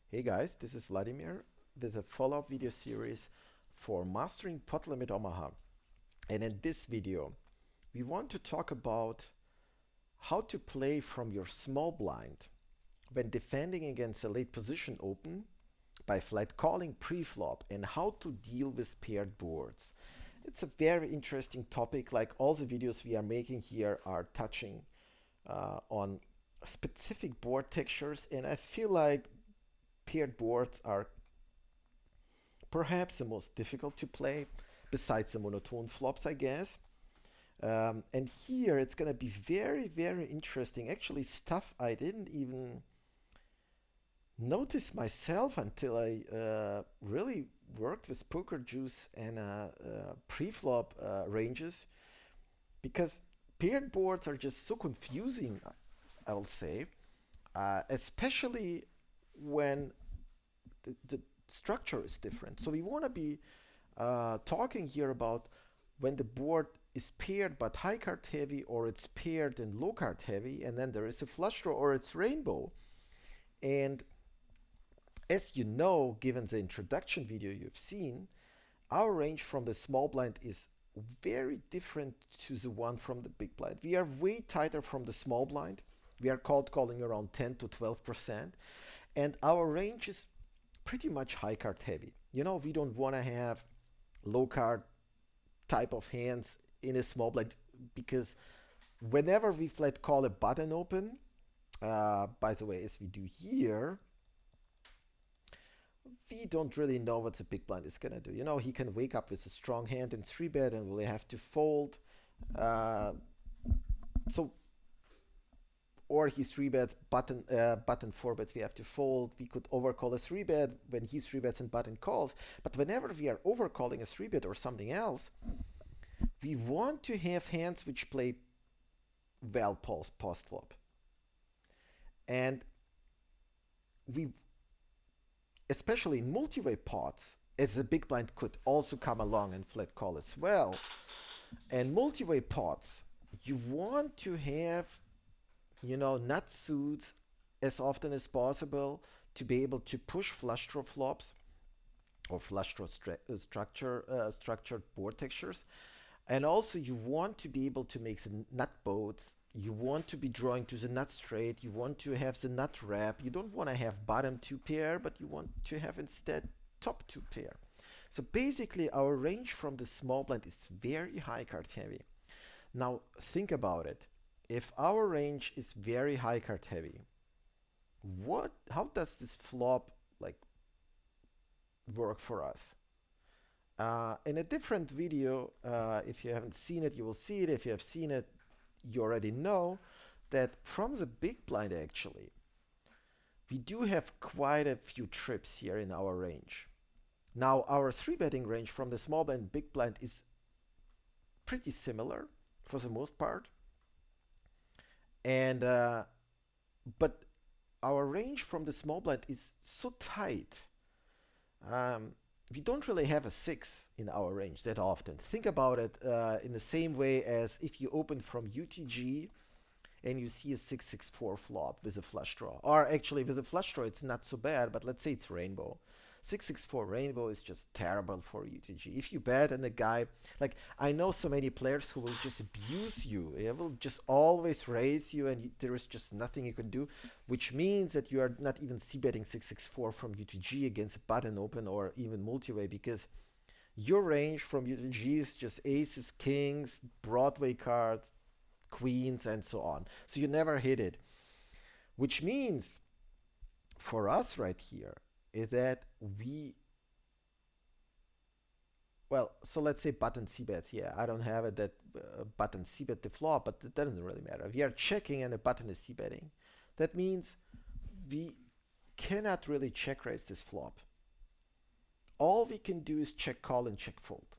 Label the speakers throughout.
Speaker 1: Hey guys, this is Vladimir. This is a follow-up video series for Mastering Pot Limit Omaha. And in this video, we want to talk about how to play from your small blind when defending against a late position open by flat calling pre-flop and how to deal with paired boards. It's a very interesting topic, like all the videos we are making here are touching on specific board textures, and I feel like paired boards are perhaps the most difficult to play, besides the monotone flops, I guess. And here it's going to be very, very interesting. Actually, stuff I didn't even notice myself until I really worked with poker juice and pre-flop ranges, because paired boards are just so confusing, I'll say, especially when the structure is different. So we want to be talking here about when the board is paired but high card heavy, or it's paired and low card heavy, and then there is a flush draw or it's rainbow. And as you know, given the introduction video you've seen, our range from the small blind is very different to the one from the big blind. We are way tighter from the small blind. We are cold calling around 10 to 12%, and our range is pretty much high card heavy. You know, we don't want to have low card type of hands in a small blind, because whenever we flat call a button open, by the way, as we do here, we don't really know what the big blind is gonna do. You know, he can wake up with a strong hand in 3-bet and will have to fold. Uh, so or he 3-bets button 4-bets, we have to fold. We could overcall a 3-bet when he 3-bets and button calls. But whenever we are overcalling a 3-bet or something else, we want to have hands which play well post flop. And we, especially in multi-way pots, as the big blind could also come along and flat call as well. And multi-way pots, you want to have, you know, nut suits as often as possible to be able to push flush draw flops or flush draw structured board textures. And also you want to be able to make the nut boats. You want to be drawing to the nut straight. You want to have the nut wrap. You don't want to have bottom two pair, but you want to have instead top two pair. So basically our range from the small blind is very high card heavy. Now think about it. If our range is very high card heavy, how does this flop like work for us? In a different video, if you haven't seen it, you will see it. If you have seen it, you already know that from the big blind, actually, we do have quite a few trips here in our range. Now, our 3-betting range from the small blind big blind is pretty similar for the most part. And but our range from the small blind is so tight. Um, we don't really have a 6 in our range that often. Think about it in the same way as if you open from UTG and you see a 6-6-4 flop with a flush draw. Or actually, with a flush draw, it's not so bad, but let's say it's rainbow. 6-6-4 rainbow is just terrible for UTG. If you bet and a guy, like, I know so many players who will just abuse you. They will just always raise you, and there is just nothing you can do, which means that you are not even c-betting 6-6-4 from UTG against a button open or even multi-way, because your range from UTG is just aces, kings, Broadway cards, queens, and so on. So you never hit it, which means for us right here is that so let's say button c-bets. Yeah, I don't have it that button c-bet the flop, but it doesn't really matter. We are checking and the button is c-betting. That means we cannot really check raise this flop. All we can do is check call and check fold.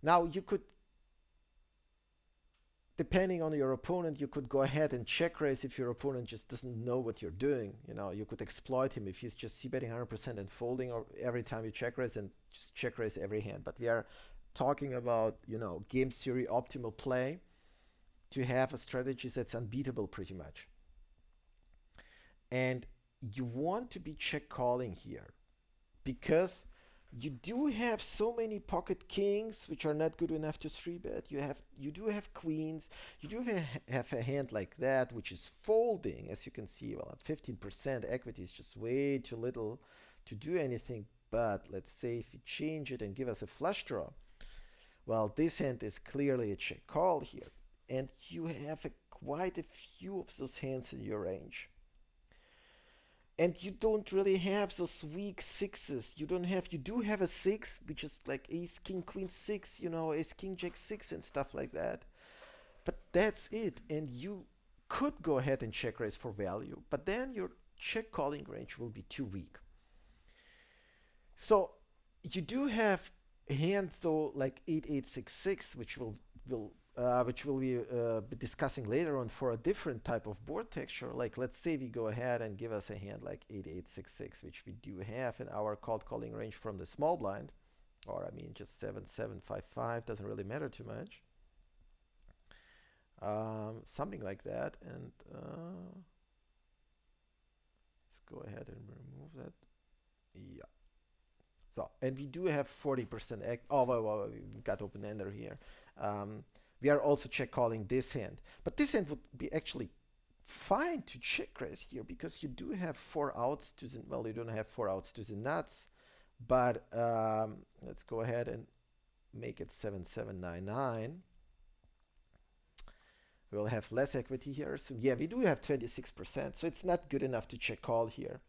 Speaker 1: Now you could, depending on your opponent, you could go ahead and check raise if your opponent just doesn't know what you're doing. You know, you could exploit him if he's just c-betting 100% and folding or every time you check raise, and just check raise every hand. But we are talking about, you know, game theory optimal play to have a strategy that's unbeatable pretty much. And you want to be check calling here because you do have so many pocket kings which are not good enough to three bet. You do have queens. You do have a hand like that which is folding, as you can see. Well, at 15% equity is just way too little to do anything. But let's say if you change it and give us a flush draw, well, this hand is clearly a check call here, and you have quite a few of those hands in your range, and you don't really have those weak sixes. You do have a six, which is like ace, king, queen, six, ace, king, jack, six, and stuff like that. But that's it. And you could go ahead and check raise for value, but then your check calling range will be too weak. So you do have a hand though like 8866, which we'll be discussing later on for a different type of board texture. Like let's say we go ahead and give us a hand like 8866, which we do have in our called calling range from the small blind, or I mean just 7755, doesn't really matter too much. Something like that, and let's go ahead and remove that. Yeah. So, and we do have 40%. Oh, well, we got open ender here. Um, we are also check calling this hand, but this hand would be actually fine to check raise here because you do have four outs to the, well, you don't have four outs to the nuts, but let's go ahead and make it 7799. We'll have less equity here. So yeah, we do have 26%. So it's not good enough to check call here.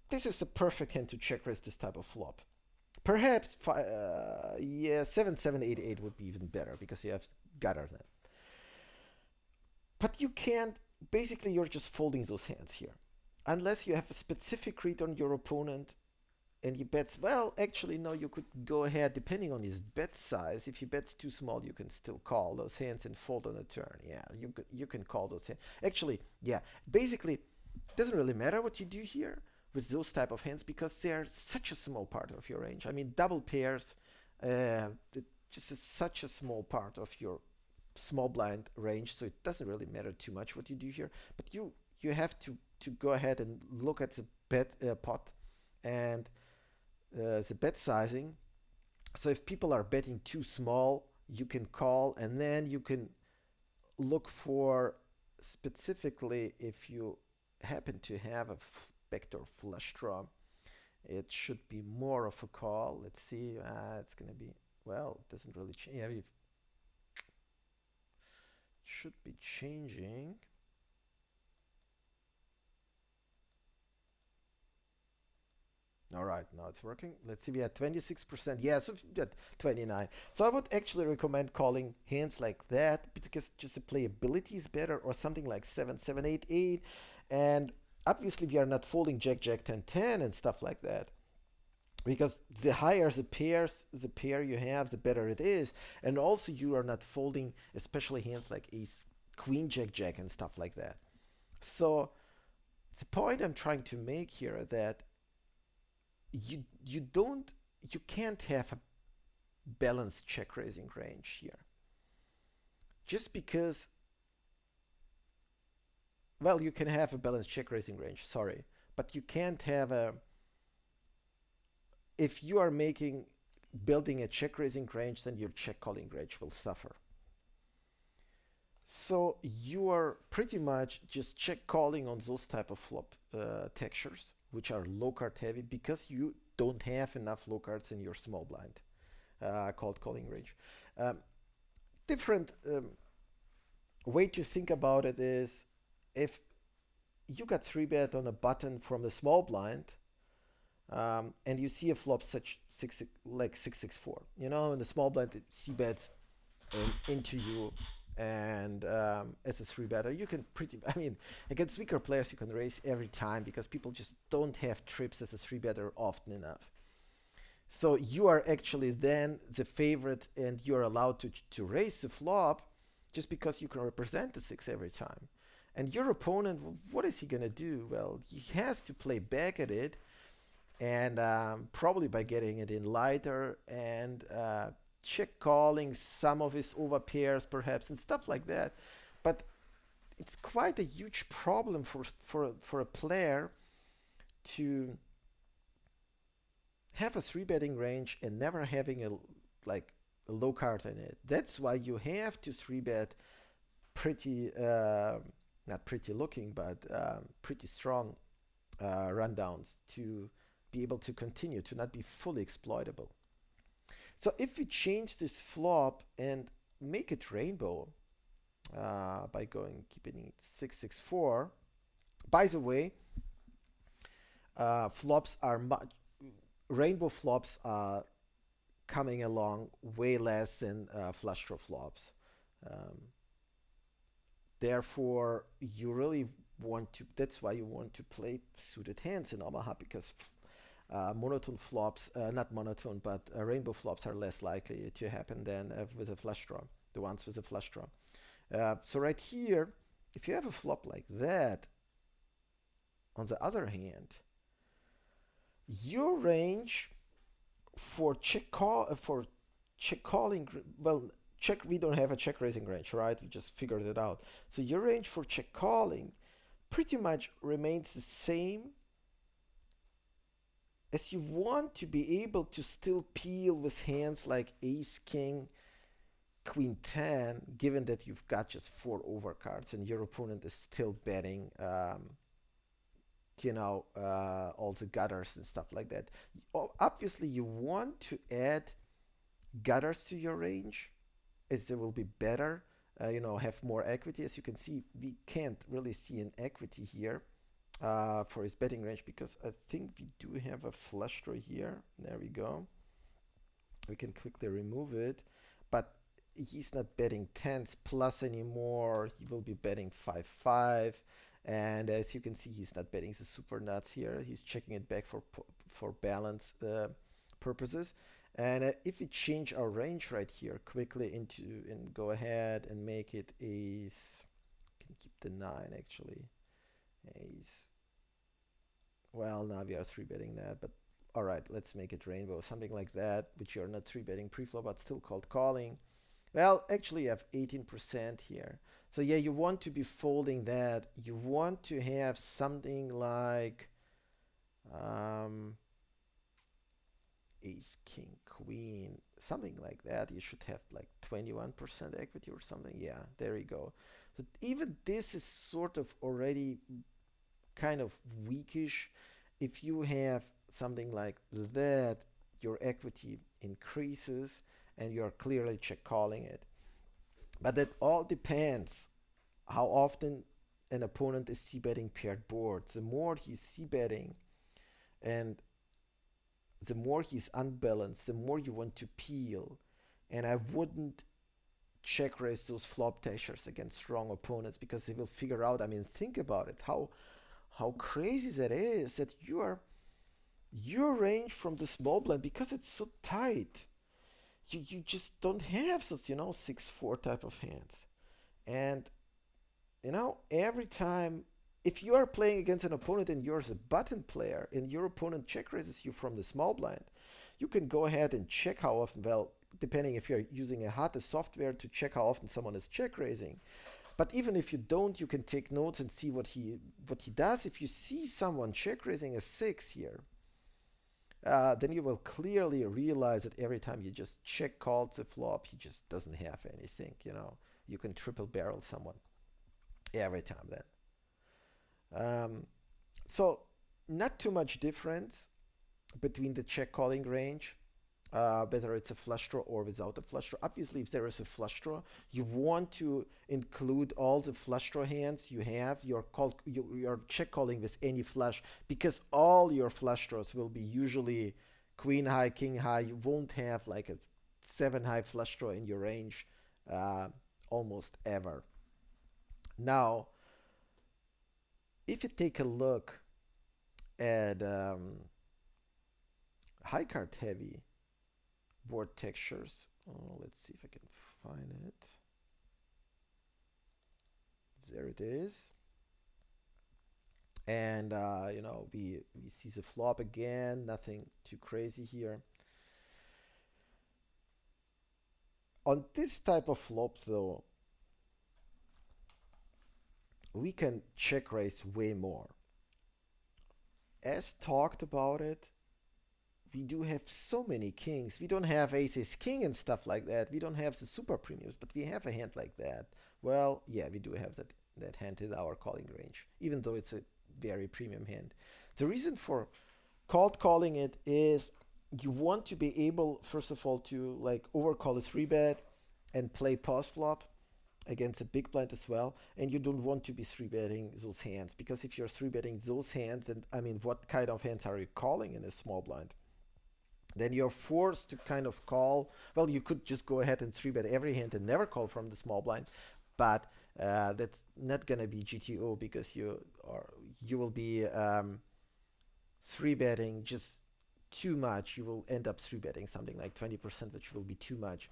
Speaker 1: This is the perfect hand to check raise this type of flop. Perhaps, yeah, 7788 would be even better because you have gutter then. But you can't, basically you're just folding those hands here. Unless you have a specific read on your opponent and he bets, well, actually, no, you could go ahead, depending on his bet size. If he bets too small, you can still call those hands and fold on a turn. Yeah, you can call those hands. Actually, yeah, basically, it doesn't really matter what you do here with those type of hands because they're such a small part of your range. I mean, double pairs, it just is such a small part of your small blind range, so it doesn't really matter too much what you do here. But you have to go ahead and look at the bet pot and the bet sizing. So if people are betting too small, you can call, and then you can look for specifically if you happen to have a backdoor flush draw. It should be more of a call. Let's see. It's going to be, well, it doesn't really change. Yeah, it should be changing. All right, now it's working. Let's see, we had 26%. Yeah, so we had 29. So I would actually recommend calling hands like that because just the playability is better, or something like 7788. And obviously we are not folding Jack, Jack, 10, 10 and stuff like that. Because the higher the pair you have, the better it is. And also you are not folding, especially hands like Ace, Queen, Jack, Jack and stuff like that. So the point I'm trying to make here that you can't have a balanced check raising range here. Just because, well, you can have a balanced check raising range, sorry, but you can't have a, if you are making, building a check raising range, then your check calling range will suffer. So you are pretty much just check calling on those type of flop textures, which are low card heavy, because you don't have enough low cards in your small blind called calling range. Um, different way to think about it is, if you got 3 bet on a button from the small blind, and you see a flop such like 664, in the small blind it c bets into you, and as a 3 better you can I mean, against weaker players you can raise every time because people just don't have trips as a 3 better often enough. So you are actually then the favorite, and you're allowed to raise the flop just because you can represent the six every time. And your opponent, what is he gonna do? Well, he has to play back at it, and probably by getting it in lighter and check calling some of his over pairs perhaps and stuff like that. But it's quite a huge problem for a player to have a three betting range and never having a like a low card in it. That's why you have to three bet pretty not pretty looking, but pretty strong rundowns to be able to continue to not be fully exploitable. So if we change this flop and make it rainbow by going keeping it 664. By the way, flops are much rainbow flops are coming along way less than flush draw flops. Um, Therefore, you really want to. That's why you want to play suited hands in Omaha because monotone flops, not monotone, but rainbow flops are less likely to happen than with a flush draw. The ones with a flush draw. So right here, if you have a flop like that, on the other hand, your range for check calling, well, check, we don't have a check raising range, right? We just figured it out. So your range for check calling pretty much remains the same as you want to be able to still peel with hands like ace king queen 10, given that you've got just four overcards and your opponent is still betting all the gutters and stuff like that. Obviously you want to add gutters to your range as they will be better, have more equity. As you can see, we can't really see an equity here for his betting range because I think we do have a flush draw here. There we go. We can quickly remove it, but he's not betting tens plus anymore. He will be betting 5-5. And as you can see, he's not betting the super nuts here. He's checking it back for balance purposes. And if we change our range right here quickly into and go ahead and make it ace, can keep the 9 actually. Ace. Well, now we are 3-betting that, but all right, let's make it rainbow, something like that, which you're not 3-betting pre-flop, but still called calling. Well, actually, you have 18% here. So yeah, you want to be folding that. You want to have something like um, ace, king, queen, something like that. You should have like 21% equity or something. Yeah, there you go. So even this is sort of already kind of weakish. If you have something like that, your equity increases and you're clearly check calling it. But that all depends how often an opponent is c-betting paired boards. The more he's c-betting and the more he's unbalanced, the more you want to peel. And I wouldn't check raise those flop tashers against strong opponents because they will figure out. I mean, think about it. How crazy that is that your range from the small blind because it's so tight. You just don't have such 6-4 type of hands. And every time if you are playing against an opponent and you're a button player and your opponent check raises you from the small blind, you can go ahead and check how often, well, depending if you're using a HATE software to check how often someone is check raising. But even if you don't, you can take notes and see what he does. If you see someone check raising a 6 here, then you will clearly realize that every time you just check calls the flop, he just doesn't have anything. You can triple barrel someone every time then. So not too much difference between the check calling range, whether it's a flush draw or without a flush draw. Obviously, if there is a flush draw, you want to include all the flush draw hands you have. You're check calling with any flush because all your flush draws will be usually queen high, king high. You won't have like a 7 high flush draw in your range uh, almost ever. Now, if you take a look at high card heavy board textures, let's see if I can find it. There it is. And we see the flop again, nothing too crazy here. On this type of flop though, we can check raise way more. As talked about it, we do have so many kings. We don't have aces king and stuff like that. We don't have the super premiums, but we have a hand like that. Well, yeah, we do have that hand in our calling range, even though it's a very premium hand. The reason for cold calling it is you want to be able, first of all, to like overcall a three bet and play post flop against a big blind as well, and you don't want to be three betting those hands, because if you're three betting those hands, then I mean, what kind of hands are you calling in a small blind? Then you're forced to kind of call. Well, you could just go ahead and three bet every hand and never call from the small blind, but that's not gonna be GTO, because you will be three betting just too much. You will end up three betting something like 20%, which will be too much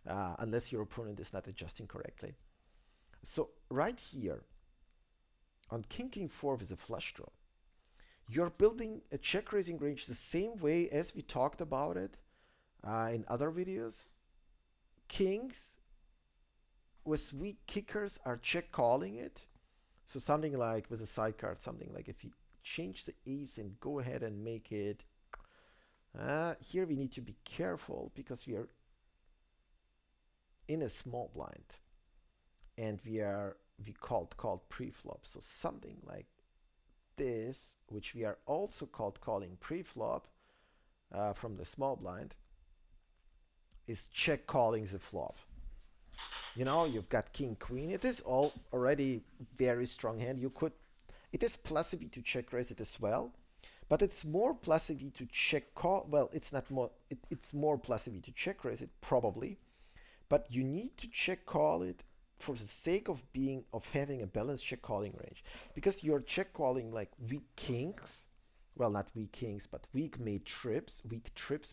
Speaker 1: unless your opponent is not adjusting correctly. So right here on King King 4 with a flush draw, you're building a check raising range the same way as we talked about it in other videos. Kings with weak kickers are check calling it. So something like with a side card, something like if you change the ace and go ahead and make it. Here we need to be careful because we are in a small blind and we called pre-flop. So something like this, which we are also calling pre-flop from the small blind, is check calling the flop. You know, you've got king queen. It is all already very strong hand. You could, it is plus EV to check raise it as well, but it's more plus EV to check call. Well, it's not more. It's more plus EV to check raise it probably, but you need to check call it for the sake of having a balanced check calling range, because you're check calling like weak kings, well, not weak kings, but weak trips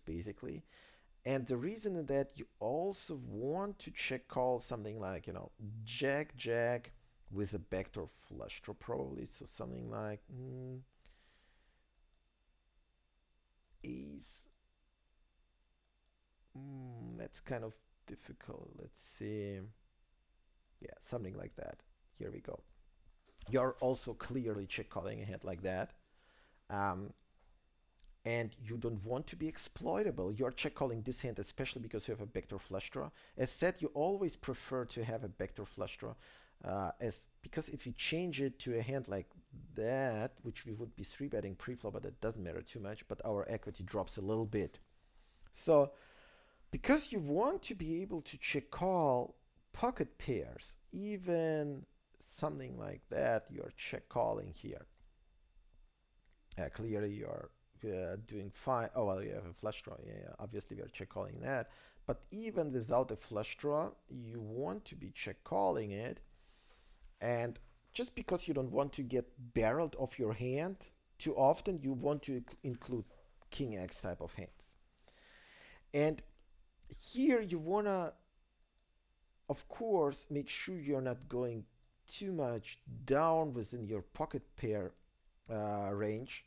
Speaker 1: basically. And the reason that you also want to check call something like, you know, jack jack with a backdoor flush draw probably, so something like ace. That's kind of difficult. Let's see. Yeah, something like that. Here we go. You're also clearly check calling a hand like that. Um, and you don't want to be exploitable. You're check calling this hand, especially because you have a backdoor flush draw. As said, you always prefer to have a backdoor flush draw, as because if you change it to a hand like that, which we would be three betting pre-flop, but it doesn't matter too much, but our equity drops a little bit. So because you want to be able to check call pocket pairs, even something like that, you're check calling here. Clearly, you're doing fine. Oh, well, you have a flush draw. Yeah, yeah, obviously, we are check calling that. But even without a flush draw, you want to be check calling it. And just because you don't want to get barreled off your hand too often, you want to include King X type of hands. And here you want to, of course, make sure you're not going too much down within your pocket pair range.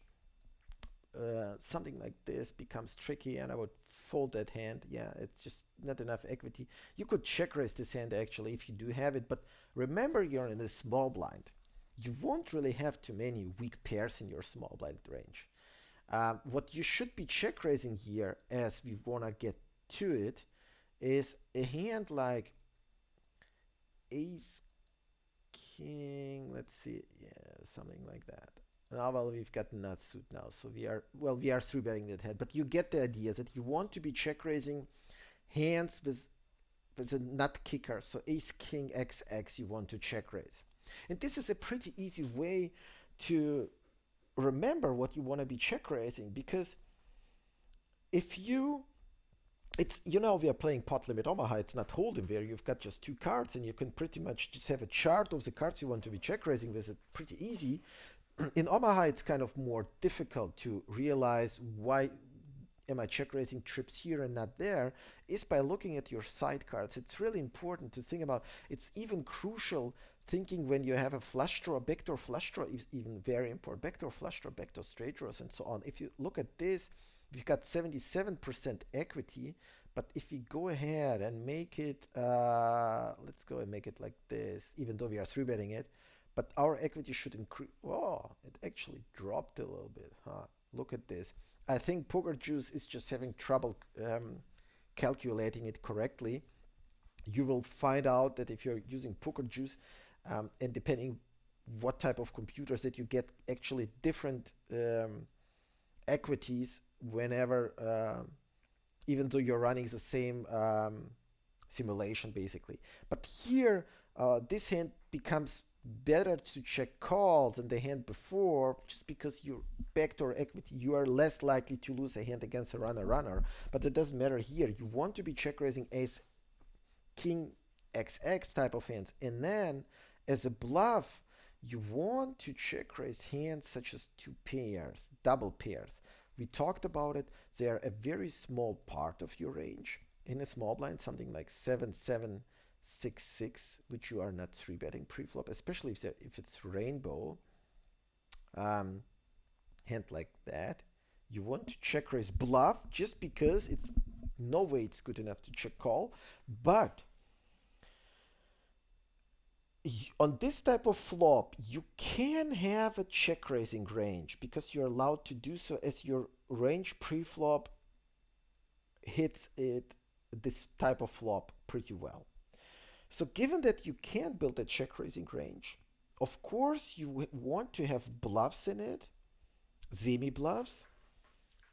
Speaker 1: Something like this becomes tricky, and I would fold that hand. Yeah, it's just not enough equity. You could check raise this hand actually if you do have it, but remember you're in a small blind. You won't really have too many weak pairs in your small blind range. What you should be check raising here, as we want to get to it, is a hand like ace king. Let's see, yeah, something like that. Now, well, we've got nut suit now, so we are three betting that head. But you get the idea that you want to be check raising hands with a nut kicker. So ace king XX you want to check raise, and this is a pretty easy way to remember what you want to be check raising, because if you it's, you know, we are playing pot limit Omaha. It's not hold'em where you've got just two cards and you can pretty much just have a chart of the cards you want to be check raising with. It pretty easy. In Omaha, it's kind of more difficult to realize why am I check raising trips here and not there, is by looking at your side cards. It's really important to think about. It's even crucial thinking when you have a flush draw. Backdoor flush draw is even very important. Backdoor flush draw, backdoor straight draws, and so on. If you look at this, we've got 77% equity, but if we go ahead and make it, let's go and make it like this, even though we are three betting it, but our equity should increase. Oh, it actually dropped a little bit, huh? Look at this. I think Poker Juice is just having trouble calculating it correctly. You will find out that if you're using Poker Juice, and depending what type of computers that you get, actually different equities whenever, even though you're running the same simulation basically. But here, this hand becomes better to check calls than the hand before, just because your backdoor equity, you are less likely to lose a hand against a runner. But it doesn't matter here. You want to be check raising ace king XX type of hands, and then as a bluff, you want to check raise hands such as two pairs, double pairs. We talked about it. They are a very small part of your range. In a small blind, something like 7-7-6-6, which you are not three betting pre-flop, especially if it's rainbow, um, hand like that. You want to check raise bluff just because it's no way it's good enough to check call. But on this type of flop, you can have a check raising range because you're allowed to do so as your range pre-flop hits it this type of flop pretty well. So given that you can build a check raising range, of course you want to have bluffs in it, semi bluffs,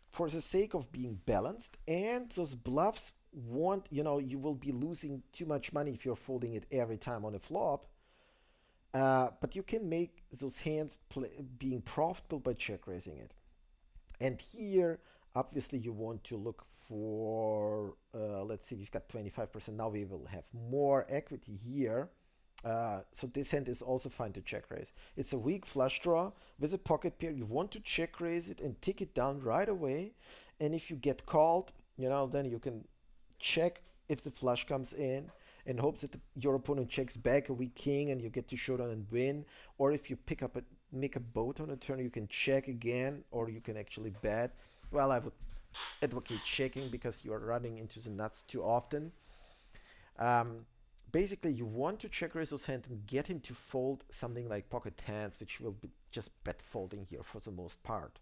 Speaker 1: for the sake of being balanced, and those bluffs won't, you will be losing too much money if you're folding it every time on a flop. But you can make those hands being profitable by check raising it. And here, obviously, you want to look for, let's see, we've got 25%. Now we will have more equity here. So this hand is also fine to check raise. It's a weak flush draw with a pocket pair. You want to check raise it and tick it down right away. And if you get called, then you can check if the flush comes in and hopes that your opponent checks back a weak king and you get to showdown and win. Or if you make a boat on a turn, you can check again, or you can actually bet. Well, I would advocate checking because you are running into the nuts too often. Um, Basically, you want to check raise those hands and get him to fold something like pocket tens, which will be just bet folding here for the most part.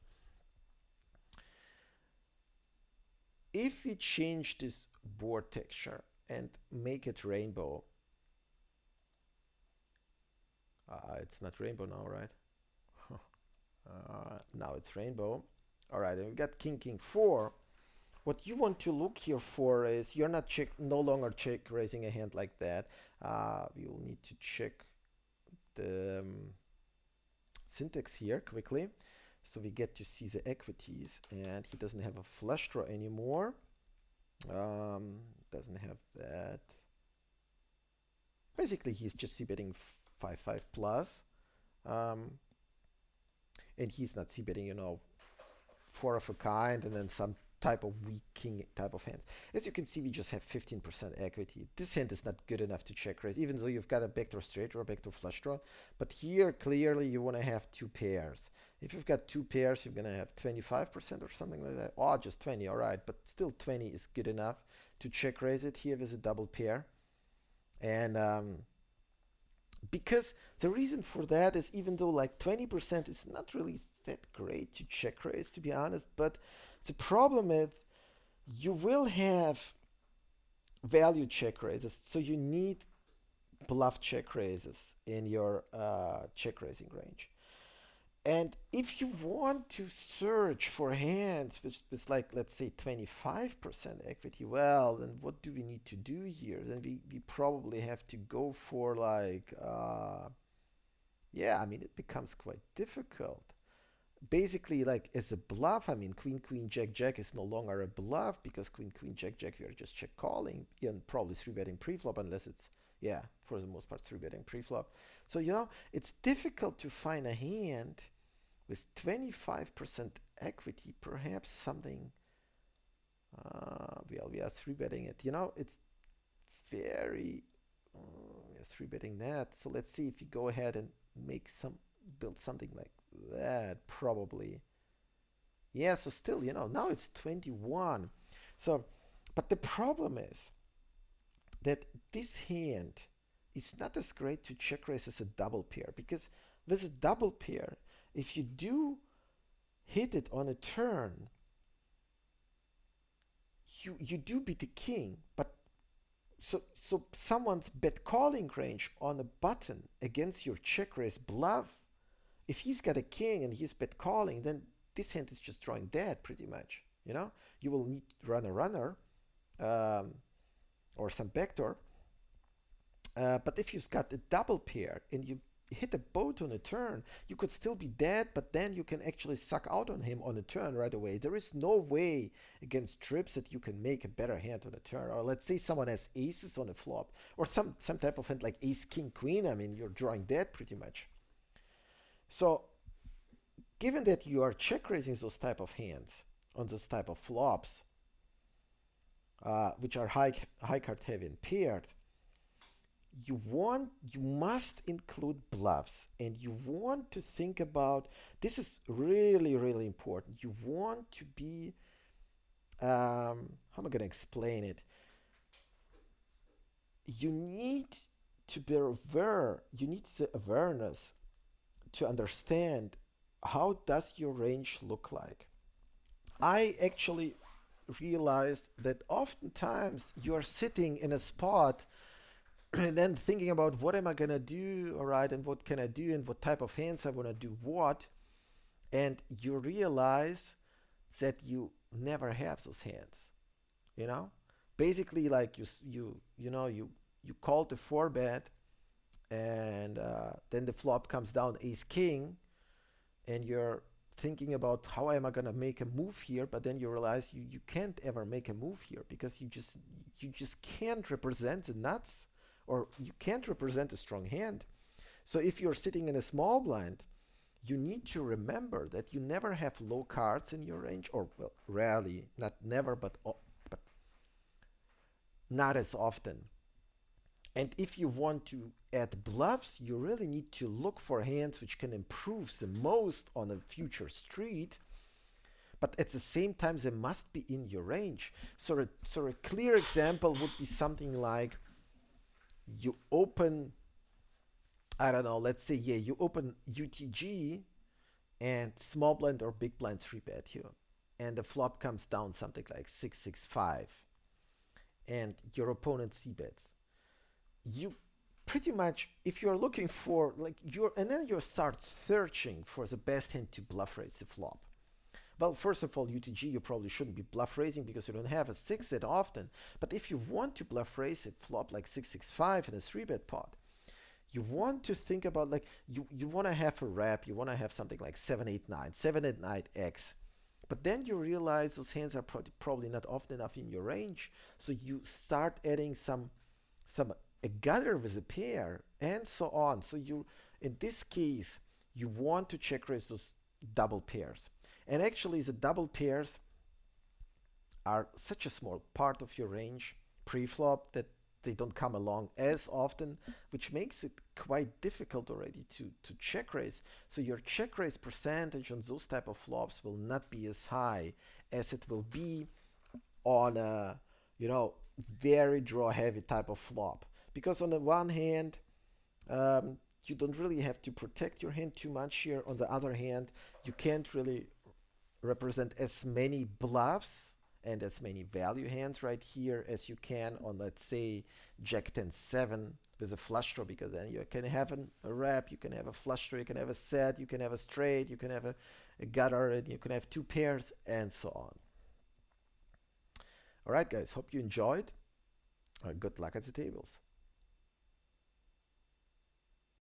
Speaker 1: If we change this board texture and make it rainbow, it's not rainbow now, right? Now it's rainbow. All right, and we've got king, king, four. What you want to look here for is you're not no longer check raising a hand like that. We will need to check the syntax here quickly, so we get to see the equities. And he doesn't have a flush draw anymore. Doesn't have that. Basically, he's just c-betting 5-5 plus, and he's not c-betting, four of a kind, and then some type of weak king type of hands. As you can see, we just have 15% equity. This hand is not good enough to check raise, even though you've got a backdoor straight draw, backdoor flush draw. But here, clearly, you want to have two pairs. If you've got two pairs, you're going to have 25% or something like that. Oh, just 20, all right. But still, 20 is good enough to check raise it here with a double pair. And because the reason for that is, even though like 20% is not really that great to check raise, to be honest, but the problem is you will have value check raises, so you need bluff check raises in your check raising range. And if you want to search for hands which is like, let's say, 25% equity, well, then what do we need to do here? Then we probably have to go for like, yeah, I mean, it becomes quite difficult. Basically, like as a bluff, I mean, queen, queen, jack, jack is no longer a bluff because queen, queen, jack, jack, we are just check calling and probably three betting pre-flop, unless it's, yeah, for the most part, three betting pre-flop. So, it's difficult to find a hand with 25% equity, perhaps something, well, we are three betting it. It's very, we are three betting that. So let's see if you go ahead and build something like that, probably. Yeah, so still, now it's 21. So, but the problem is that this hand it's not as great to check raise as a double pair because with a double pair, if you do hit it on a turn, you do beat the king, but so someone's bet calling range on a button against your check raise bluff, if he's got a king and he's bet calling, then this hand is just drawing dead pretty much. You know, you will need to run a runner um, or some backdoor. But if you've got a double pair and you hit a boat on a turn, you could still be dead, but then you can actually suck out on him on a turn right away. There is no way against trips that you can make a better hand on a turn. Or let's say someone has aces on a flop, or some type of hand like ace, king, queen. I mean, you're drawing dead pretty much. So given that you are check raising those type of hands on those type of flops, which are high card heavy and paired, you must include bluffs, and you want to think about, this is really really important. You want to be, how am I going to explain it? You need to be aware, you need the awareness to understand how does your range look like. I actually realized that oftentimes you are sitting in a spot and then thinking about what am I gonna do, all right, and what can I do, and what type of hands I wanna do what, and you realize that you never have those hands. You know, basically like you called the four bet, and then the flop comes down ace king, and you're thinking about how am I gonna make a move here, but then you realize you can't ever make a move here because you just can't represent the nuts, or you can't represent a strong hand. So if you're sitting in a small blind, you need to remember that you never have low cards in your range, or well, rarely, not never, but not as often. And if you want to add bluffs, you really need to look for hands which can improve the most on a future street, but at the same time they must be in your range. So a clear example would be something like you open, I don't know, let's say, yeah, you open UTG and small blind or big blind three bet here, and the flop comes down something like 665, and your opponent c bets. You pretty much, if you're looking for like you're, and then you start searching for the best hand to bluff raise the flop. Well, first of all, UTG, you probably shouldn't be bluff raising because you don't have a 6 that often. But if you want to bluff raise a flop like 665 in a 3-bet pot, you want to think about, like, you want to have a wrap, you want to have something like 789, 789 X. But then you realize those hands are probably not often enough in your range. So you start adding some a gutter with a pair and so on. So you, in this case, you want to check raise those double pairs. And actually the double pairs are such a small part of your range pre-flop that they don't come along as often, which makes it quite difficult already to check raise. So your check raise percentage on those type of flops will not be as high as it will be on a, very draw heavy type of flop. Because on the one hand, you don't really have to protect your hand too much here. On the other hand, you can't really represent as many bluffs and as many value hands right here as you can on, let's say, Jack 10 7 with a flush draw, because then you can have a wrap, you can have a flush draw, you can have a set, you can have a straight, you can have a gutter, and you can have two pairs, and so on. All right, guys, hope you enjoyed. Good luck at the tables.